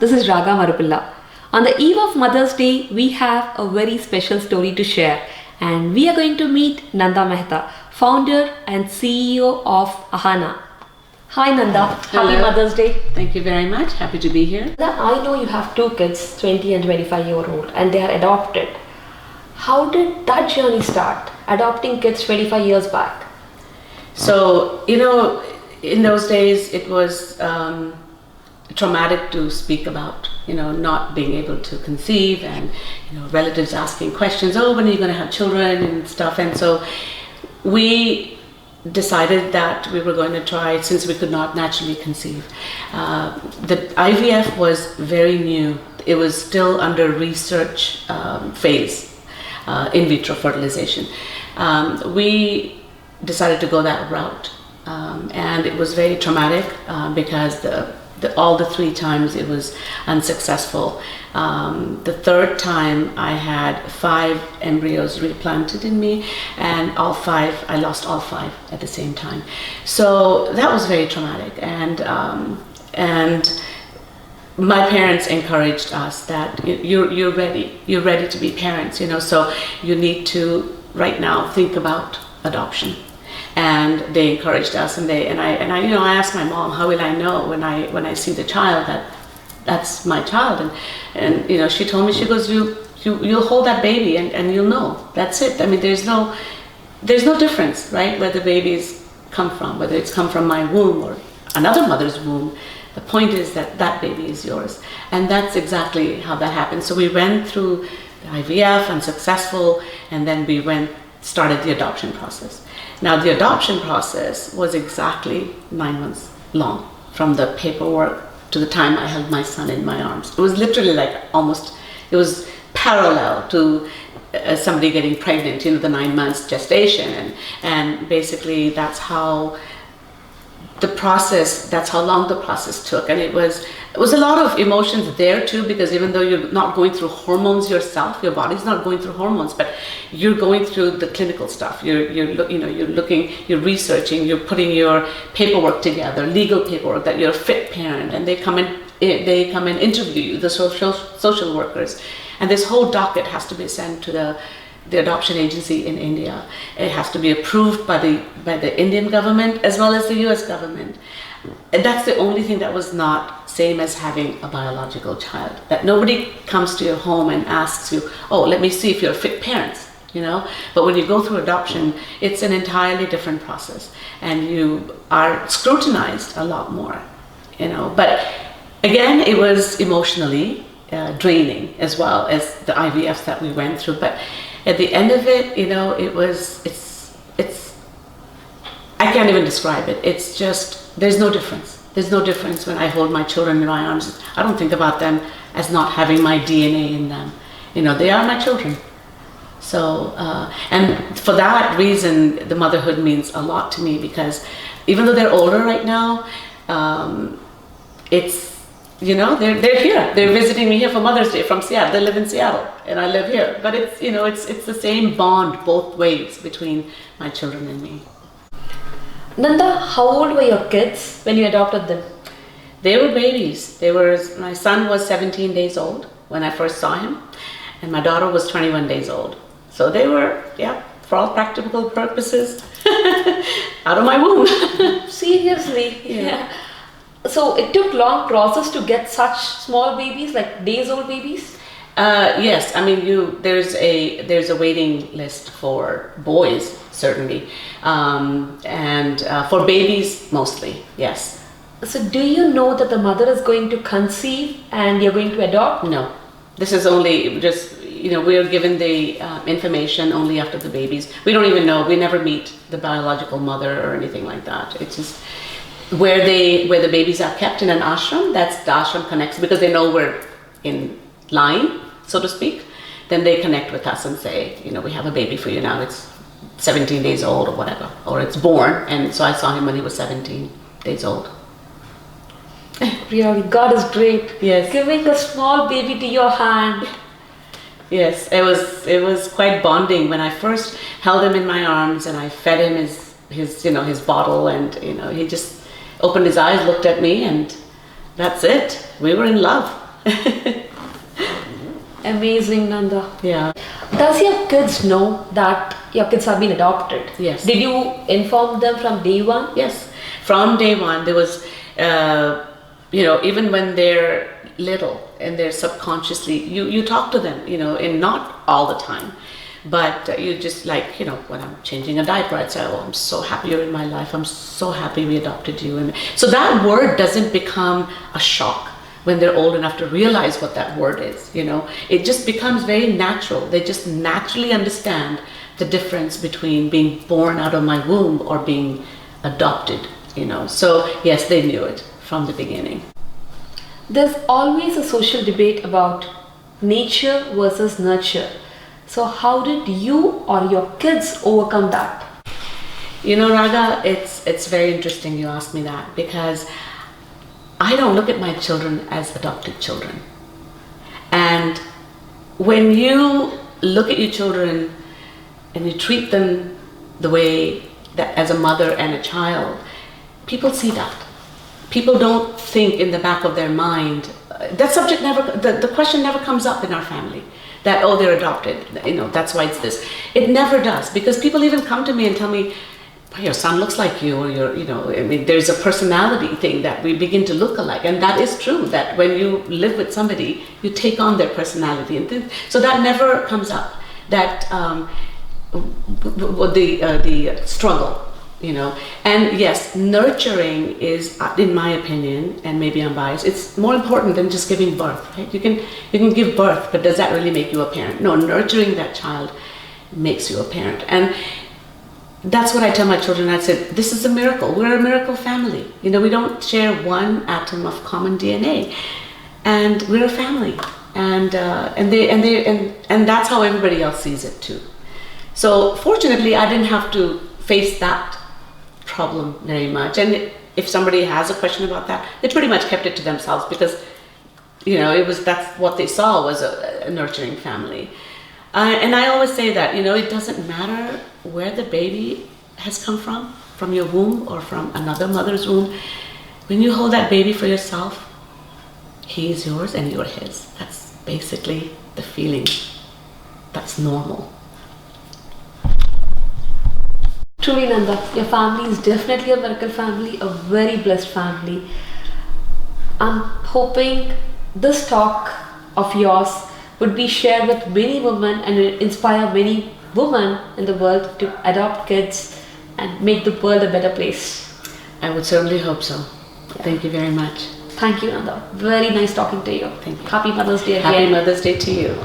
this is Raga Marupilla. On the eve of Mother's Day, we have a very special story to share, and we are going to meet Nanda Mehta, founder and CEO of Ahana. Hi Nanda, Hello. Happy Mother's Day. Thank you very much. Happy to be here. Nanda, I know you have two kids, 20 and 25-year-old, and they are adopted. How did that journey start, adopting kids 25 years back? So, in those days it was traumatic to speak about, not being able to conceive and, relatives asking questions, oh, when are you going to have children and stuff. And so we decided that we were going to try, since we could not naturally conceive. The IVF was very new. It was still under research phase, in vitro fertilization. We decided to go that route, and it was very traumatic because all the 3 times it was unsuccessful. The 3rd time I had 5 embryos replanted in me, and I lost all 5 at the same time. So that was very traumatic, and my parents encouraged us that you're ready to be parents, so you need to right now think about adoption. And they encouraged us, and I asked my mom, how will I know when I see the child that's my child? And she told me, she goes, you'll hold that baby and you'll know. That's it. I mean, there's no difference, right? Where the babies come from, whether it's come from my womb or another mother's womb. The point is that baby is yours, and that's exactly how that happened. So we went through the IVF, unsuccessful, and then we started the adoption process. Now the adoption process was exactly 9 months long, from the paperwork to the time I held my son in my arms. It was literally it was parallel to somebody getting pregnant, the 9 months gestation, and basically that's how long the process took. And it was a lot of emotions there too, because even though you're not going through hormones yourself, your body's not going through hormones, but you're going through the clinical stuff. You're looking, you're researching, you're putting your paperwork together, legal paperwork that you're a fit parent, and they come and interview you, the social workers, and this whole docket has to be sent to the adoption agency in India. It has to be approved by the Indian government as well as the US government. And that's the only thing that was not same as having a biological child. That nobody comes to your home and asks you, oh, let me see if you're fit parents, But when you go through adoption, it's an entirely different process, and you are scrutinized a lot more, But again, it was emotionally draining, as well as the IVFs that we went through. But at the end of it, it's I can't even describe it. It's just, there's no difference. There's no difference when I hold my children in my arms. I don't think about them as not having my DNA in them. They are my children. So, and for that reason, the motherhood means a lot to me, because even though they're older right now, it's, they're here. They're visiting me here for Mother's Day from Seattle. They live in Seattle, and I live here. But it's, it's the same bond both ways between my children and me. Nanda, how old were your kids when you adopted them? They were babies. My son was 17 days old when I first saw him, and my daughter was 21 days old. So they were, for all practical purposes, out of my womb. Seriously? Yeah. So it took long process to get such small babies, like days old babies? Yes, I mean there's a waiting list for boys, certainly, and for babies mostly, yes. So do you know that the mother is going to conceive and you're going to adopt? No, this is only just, we are given the information only after the babies. We don't even know. We never meet the biological mother or anything like that. It's just where the babies are kept in an ashram. That's the ashram connects, because they know we're in line, so to speak. Then they connect with us and say, we have a baby for you now. It's 17 days old or whatever, or it's born. And so I saw him when he was 17 days old. Really, God is great. Yes. Giving a small baby to your hand. Yes, it was quite bonding when I first held him in my arms and I fed him his bottle, and he just opened his eyes, looked at me, and that's it. We were in love. Amazing, Nanda. Yeah. Does your kids know that your kids have been adopted? Yes. Did you inform them from day one? Yes. From day one, there was, even when they're little and they're subconsciously, you talk to them, and not all the time. But you just when I'm changing a diaper, I'd say, oh, I'm so happy you're in my life. I'm so happy we adopted you. And so that word doesn't become a shock when they're old enough to realize what that word is, It just becomes very natural. They just naturally understand the difference between being born out of my womb or being adopted, So yes, they knew it from the beginning. There's always a social debate about nature versus nurture. So how did you or your kids overcome that? Raga, it's very interesting you asked me that, because I don't look at my children as adopted children. And when you look at your children and you treat them the way that as a mother and a child, people see that. People don't think in the back of their mind, the question never comes up in our family. That, oh, they're adopted, that's why it's this. It never does, because people even come to me and tell me, your son looks like you, or there's a personality thing that we begin to look alike. And that is true, that when you live with somebody, you take on their personality. And so that never comes up, that the struggle, And yes, nurturing is, in my opinion, and maybe I'm biased, it's more important than just giving birth, right? You can give birth, but does that really make you a parent? No, nurturing that child makes you a parent. And that's what I tell my children. I said, this is a miracle. We're a miracle family. We don't share one atom of common DNA, and we're a family. And that's how everybody else sees it too. So fortunately, I didn't have to face that problem very much. And if somebody has a question about that, they pretty much kept it to themselves, because that's what they saw was a nurturing family. And I always say that it doesn't matter where the baby has come from your womb or from another mother's womb. When you hold that baby for yourself, he is yours and you're his. That's basically the feeling. That's normal. Truly, Nanda, your family is definitely a miracle family, a very blessed family. I'm hoping this talk of yours would be shared with many women and inspire many women in the world to adopt kids and make the world a better place. I would certainly hope so. Thank you very much. Thank you, Nanda. Very nice talking to you. Thank you. Happy Mother's Day again. Happy Mother's Day to you.